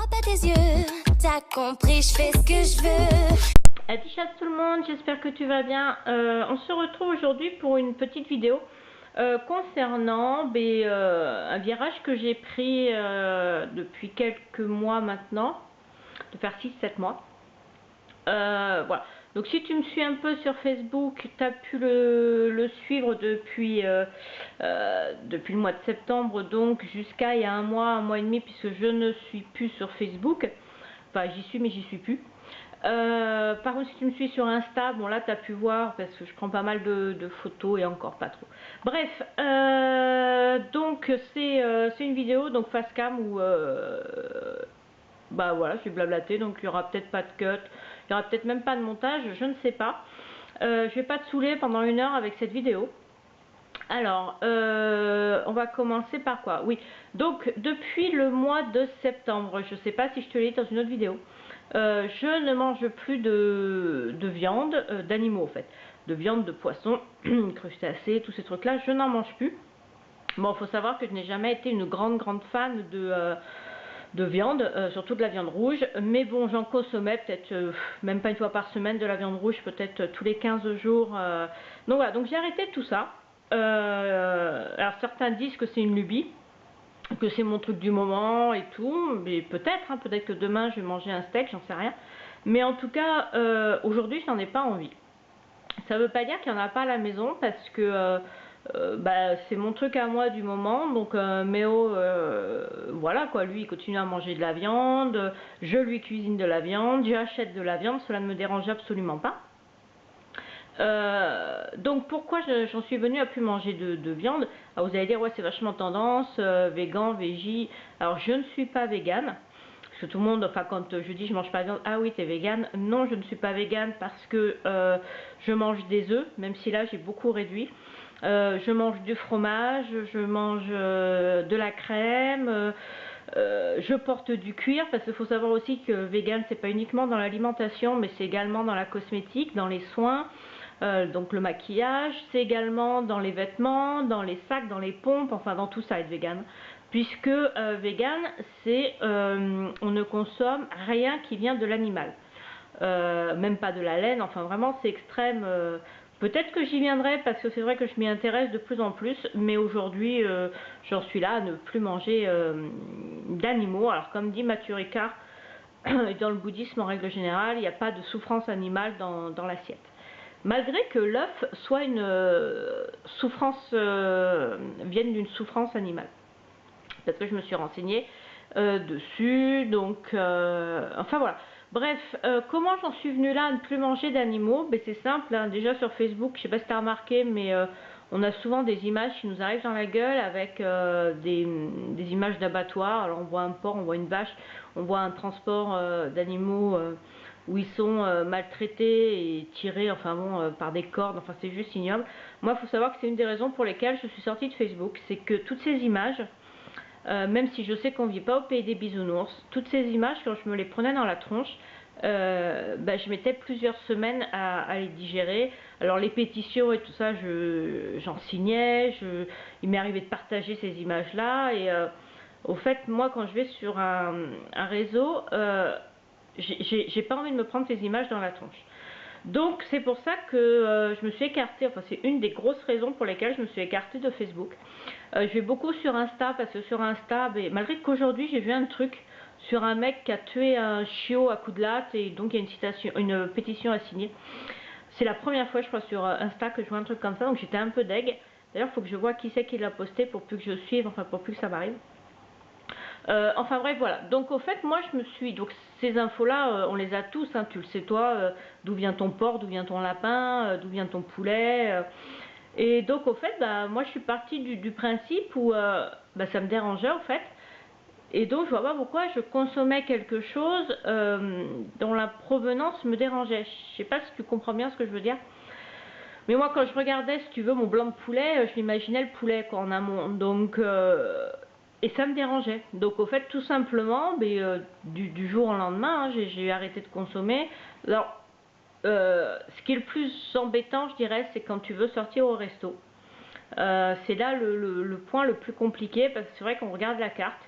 pas tes yeux, t'as compris, je fais ce que je veux. Adichas tout le monde, j'espère que tu vas bien. On se retrouve aujourd'hui pour une petite vidéo concernant un virage que j'ai pris depuis quelques mois maintenant, de faire 6-7 mois. Voilà. Donc si tu me suis un peu sur Facebook, tu as pu le suivre depuis le mois de septembre, donc jusqu'à il y a un mois et demi, puisque je ne suis plus sur Facebook. Enfin, j'y suis, mais j'y suis plus. Par contre, si tu me suis sur Insta, bon là tu as pu voir parce que je prends pas mal de photos et encore pas trop. Bref, donc c'est une vidéo donc face cam où bah voilà, je suis blablaté, donc il y aura peut-être pas de cut, il y aura peut-être même pas de montage, je ne sais pas. Je vais pas te saouler pendant 1 heure avec cette vidéo. Alors, on va commencer par quoi? Oui, donc depuis le mois de septembre, je ne sais pas si je te l'ai dit dans une autre vidéo, je ne mange plus de viande, d'animaux en fait, de viande, de poisson, crustacés, tous ces trucs-là, je n'en mange plus. Bon, il faut savoir que je n'ai jamais été une grande fan de viande, surtout de la viande rouge, mais bon, j'en consommais peut-être même pas une fois par semaine de la viande rouge, peut-être tous les 15 jours. Donc voilà, donc j'ai arrêté tout ça. Alors certains disent que c'est une lubie, que c'est mon truc du moment et tout, mais peut-être, hein, peut-être que demain je vais manger un steak, j'en sais rien. Mais en tout cas, aujourd'hui, je n'en ai pas envie. Ça ne veut pas dire qu'il n'y en a pas à la maison, parce que bah, c'est mon truc à moi du moment. Donc Méo, voilà quoi, lui il continue à manger de la viande, je lui cuisine de la viande, j'achète de la viande, cela ne me dérange absolument pas. Donc pourquoi j'en suis venue à plus manger de viande? Alors vous allez dire ouais c'est vachement tendance, végan, végé. Alors je ne suis pas végane. Parce que tout le monde, enfin quand je dis je mange pas de viande, ah oui t'es végane. Non, je ne suis pas végane parce que je mange des œufs, même si là j'ai beaucoup réduit. Je mange du fromage, je mange de la crème, je porte du cuir, parce qu'il faut savoir aussi que vegan c'est pas uniquement dans l'alimentation, mais c'est également dans la cosmétique, dans les soins. Donc le maquillage, c'est également dans les vêtements, dans les sacs, dans les pompes, enfin dans tout ça être vegan. Puisque vegan, c'est on ne consomme rien qui vient de l'animal. Même pas de la laine, enfin vraiment c'est extrême. Peut-être que j'y viendrai parce que c'est vrai que je m'y intéresse de plus en plus, mais aujourd'hui j'en suis là à ne plus manger d'animaux. Alors comme dit Mathieu Ricard, dans le bouddhisme en règle générale, il n'y a pas de souffrance animale dans l'assiette. Malgré que l'œuf soit une souffrance, vienne d'une souffrance animale. Parce que je me suis renseignée dessus, donc enfin voilà. Bref, comment j'en suis venue là à ne plus manger d'animaux? Ben, c'est simple, hein. Déjà sur Facebook, je sais pas si tu as remarqué, mais on a souvent des images qui nous arrivent dans la gueule avec des images d'abattoirs. Alors on voit un porc, on voit une vache, on voit un transport d'animaux où ils sont maltraités et tirés, enfin bon, par des cordes, enfin c'est juste ignoble. Moi, il faut savoir que c'est une des raisons pour lesquelles je suis sortie de Facebook, c'est que toutes ces images, même si je sais qu'on ne vit pas au pays des bisounours, toutes ces images, quand je me les prenais dans la tronche, bah, je mettais plusieurs semaines à les digérer. Alors les pétitions et tout ça, j'en signais, il m'est arrivé de partager ces images-là. Et au fait, moi, quand je vais sur un réseau, j'ai pas envie de me prendre ces images dans la tronche. Donc c'est pour ça que je me suis écartée, enfin c'est une des grosses raisons pour lesquelles je me suis écartée de Facebook. Je vais beaucoup sur Insta parce que sur Insta, malgré qu'aujourd'hui j'ai vu un truc sur un mec qui a tué un chiot à coups de latte et donc il y a une pétition à signer. C'est la première fois je crois sur Insta que je vois un truc comme ça, donc j'étais un peu deg. D'ailleurs il faut que je vois qui c'est qui l'a posté pour plus que je suive, enfin pour plus que ça m'arrive. Enfin bref voilà, donc au fait moi je me suis, donc ces infos là on les a tous, hein, tu le sais toi, d'où vient ton porc, d'où vient ton lapin, d'où vient ton poulet, et donc au fait bah, moi je suis partie du principe où bah, ça me dérangeait au fait, et donc je vois pas pourquoi je consommais quelque chose dont la provenance me dérangeait. Je sais pas si tu comprends bien ce que je veux dire. Mais moi, quand je regardais, si tu veux, mon blanc de poulet, je m'imaginais le poulet quoi, en amont. Donc, et ça me dérangeait. Donc, au fait, tout simplement, du jour au lendemain, hein, j'ai arrêté de consommer. Alors, ce qui est le plus embêtant, je dirais, c'est quand tu veux sortir au resto. C'est là le point le plus compliqué, parce que c'est vrai qu'on regarde la carte.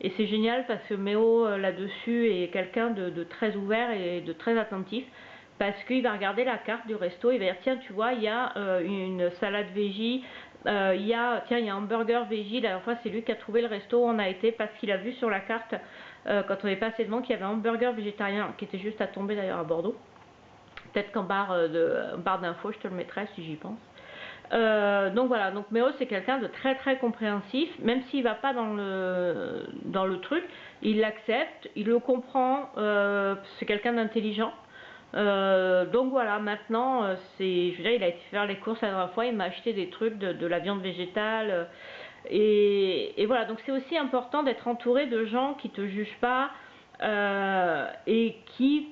Et c'est génial parce que Méo là-dessus est quelqu'un de très ouvert et de très attentif. Parce qu'il va regarder la carte du resto, il va dire tiens tu vois il y a une salade veggie, il y a un hamburger veggie. La dernière fois c'est lui qui a trouvé le resto où on a été parce qu'il a vu sur la carte quand on est passé devant qu'il y avait un hamburger végétarien qui était juste à tomber d'ailleurs à Bordeaux. Peut-être qu'en barre d'infos je te le mettrai si j'y pense. Donc voilà, donc Méo c'est quelqu'un de très très compréhensif, même s'il va pas dans le truc, il l'accepte, il le comprend, c'est quelqu'un d'intelligent. Donc voilà, maintenant, je veux dire, il a été faire les courses la dernière fois, il m'a acheté des trucs de la viande végétale. Et voilà, donc c'est aussi important d'être entouré de gens qui te jugent pas et qui,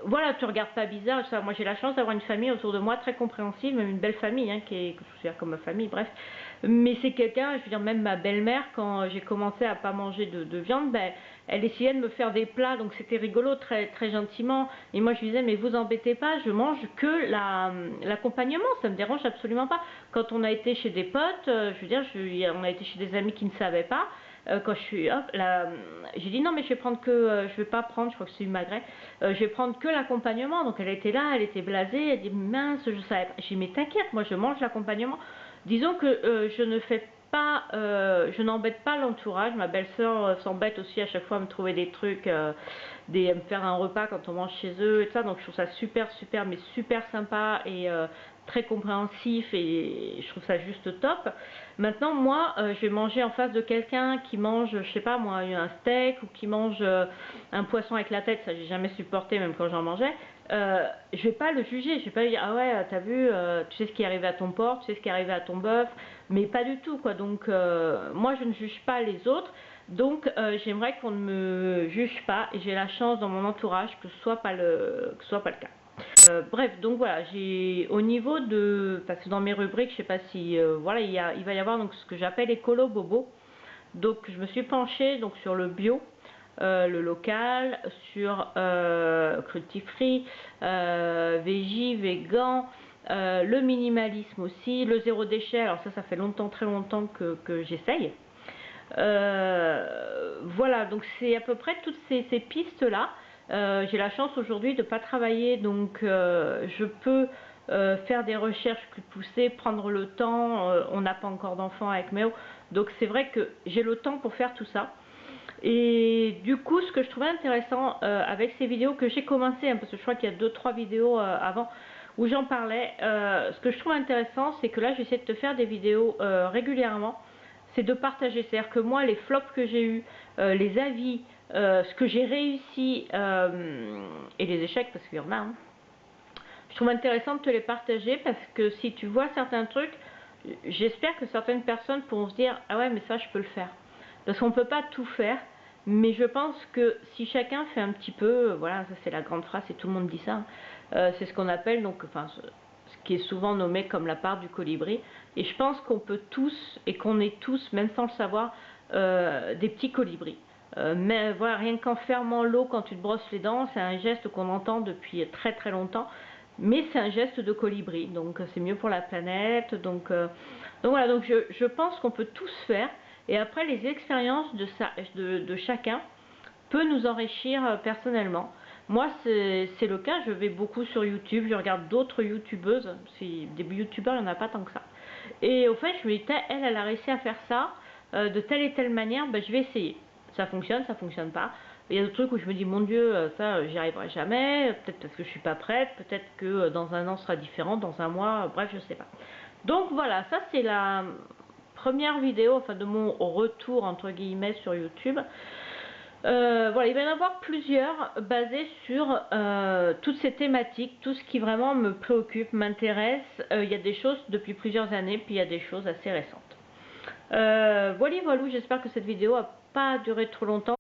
voilà, tu regardes pas bizarre. Ça, moi j'ai la chance d'avoir une famille autour de moi très compréhensive, même une belle famille, hein, que je considère comme ma famille, bref. Mais c'est quelqu'un, je veux dire, même ma belle-mère, quand j'ai commencé à pas manger de viande, ben, elle essayait de me faire des plats, donc c'était rigolo, très, très gentiment. Et moi je lui disais, mais vous embêtez pas, je mange que l'accompagnement, ça me dérange absolument pas. Quand on a été chez des potes, je veux dire, on a été chez des amis qui ne savaient pas. Quand je suis, hop, là, j'ai dit non mais je vais prendre que, je vais pas prendre, je crois que c'est du magret, je vais prendre que l'accompagnement. Donc elle était là, elle était blasée, elle dit mince, je savais pas. J'ai dit mais t'inquiète, moi je mange l'accompagnement. Disons que je ne fais pas, je n'embête pas l'entourage. Ma belle-sœur s'embête aussi à chaque fois à me trouver des trucs, à me faire un repas quand on mange chez eux et tout ça. Donc je trouve ça super, super, mais super sympa et très compréhensif et je trouve ça juste top. Maintenant, moi, je vais manger en face de quelqu'un qui mange, je sais pas moi, un steak ou qui mange un poisson avec la tête. Ça, j'ai jamais supporté, même quand j'en mangeais. Je vais pas le juger, je vais pas lui dire ah ouais t'as vu, tu sais ce qui est arrivé à ton porc, tu sais ce qui est arrivé à ton bœuf, mais pas du tout quoi. Donc moi je ne juge pas les autres, donc j'aimerais qu'on ne me juge pas et j'ai la chance dans mon entourage que ce soit pas le cas. Bref, donc voilà, j'ai au niveau de, parce que dans mes rubriques, je sais pas si voilà, il va y avoir donc ce que j'appelle écolo bobo. Donc je me suis penchée donc sur le bio, le local, sur cruelty free, veggie, vegan, le minimalisme aussi, le zéro déchet. Alors ça fait longtemps, très longtemps que j'essaye. Voilà, donc c'est à peu près toutes ces pistes là. J'ai la chance aujourd'hui de ne pas travailler, donc je peux faire des recherches plus poussées, prendre le temps. On n'a pas encore d'enfants avec Méo, donc c'est vrai que j'ai le temps pour faire tout ça. Et du coup, ce que je trouvais intéressant avec ces vidéos que j'ai commencé, hein, parce que je crois qu'il y a 2-3 vidéos avant où j'en parlais, ce que je trouve intéressant, c'est que là j'essaie de te faire des vidéos régulièrement, c'est de partager, c'est-à-dire que moi les flops que j'ai eu, les avis, ce que j'ai réussi et les échecs, parce qu'il y en a, hein, je trouve intéressant de te les partager parce que si tu vois certains trucs, j'espère que certaines personnes pourront se dire ah ouais mais ça je peux le faire, parce qu'on ne peut pas tout faire, mais je pense que si chacun fait un petit peu, voilà, ça c'est la grande phrase et tout le monde dit ça, c'est ce qu'on appelle donc, enfin ce qui est souvent nommé comme la part du colibri, et je pense qu'on peut tous et qu'on est tous, même sans le savoir, des petits colibris. Mais voilà, rien qu'en fermant l'eau quand tu te brosses les dents, c'est un geste qu'on entend depuis très très longtemps, mais c'est un geste de colibri, donc c'est mieux pour la planète. Donc voilà, donc je pense qu'on peut tous faire, et après les expériences de chacun peut nous enrichir personnellement. Moi c'est le cas, je vais beaucoup sur YouTube, je regarde d'autres youtubeuses, des youtubeurs il n'y en a pas tant que ça, et au fait je me dis elle a réussi à faire ça de telle et telle manière, ben, je vais essayer, ça fonctionne pas. Il y a d'autres trucs où je me dis mon Dieu, ça j'y arriverai jamais, peut-être parce que je suis pas prête, peut-être que dans un an ce sera différent, dans un mois, bref je sais pas. Donc voilà, ça c'est la première vidéo, enfin de mon retour entre guillemets sur YouTube. Voilà, il va y en avoir plusieurs basées sur toutes ces thématiques, tout ce qui vraiment me préoccupe, m'intéresse. Il y a des choses depuis plusieurs années, puis il y a des choses assez récentes. Voilà, j'espère que cette vidéo a pas duré trop longtemps.